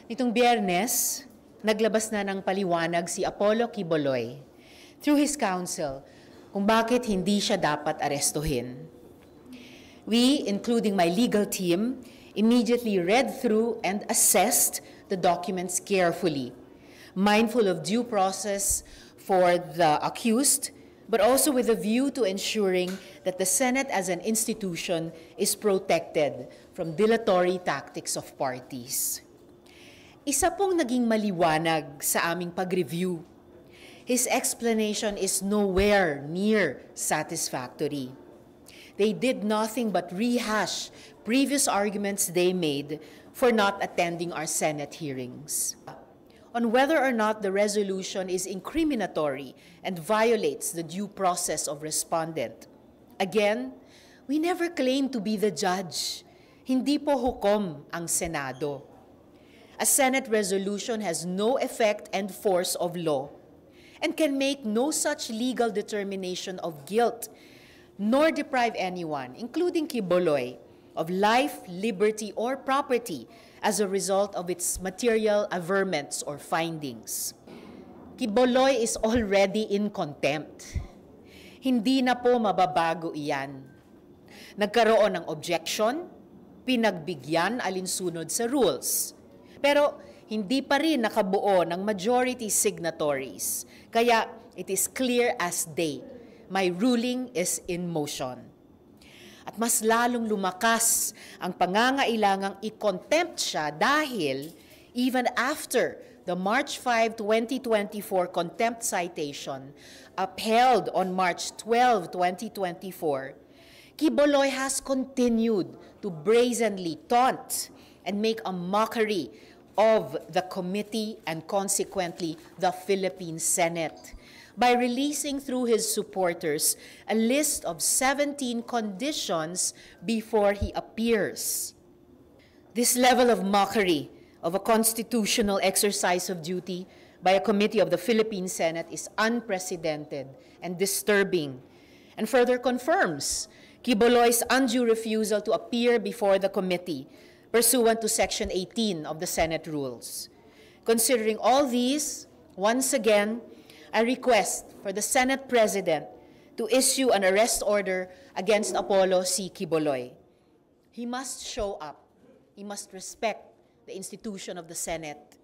Nitong Biyernes, naglabas na ng paliwanag si Apollo Quiboloy through his counsel kung bakit hindi siya dapat arestuhin. We, including my legal team, immediately read through and assessed the documents carefully, mindful of due process for the accused, but also with a view to ensuring that the Senate as an institution is protected from dilatory tactics of parties. Isa pong naging maliwanag sa aming pag-review. His explanation is nowhere near satisfactory. They did nothing but rehash previous arguments they made for not attending our Senate hearings. On whether or not the resolution is incriminatory and violates the due process of respondent. Again, we never claimed to be the judge. Hindi po hukom ang Senado. A Senate resolution has no effect and force of law and can make no such legal determination of guilt, nor deprive anyone, including Quiboloy, of life, liberty, or property as a result of its material averments or findings. Quiboloy is already in contempt. Hindi na po mababago iyan. Nagkaroon ng objection, pinagbigyan alinsunod sa rules. Pero hindi pa rin nakabuo ng majority signatories. Kaya it is clear as day, my ruling is in motion. At mas lalong lumakas ang pangangailangang i-contempt siya dahil even after the March 5, 2024 contempt citation upheld on March 12, 2024, Quiboloy has continued to brazenly taunt and make a mockery of the committee and consequently the Philippine Senate by releasing through his supporters a list of 17 conditions before he appears. This level of mockery of a constitutional exercise of duty by a committee of the Philippine Senate is unprecedented and disturbing, and further confirms Quiboloy's undue refusal to appear before the committee pursuant to Section 18 of the Senate Rules. Considering all these, once again, I request for the Senate President to issue an arrest order against Apollo C. Quiboloy. He must show up. He must respect the institution of the Senate.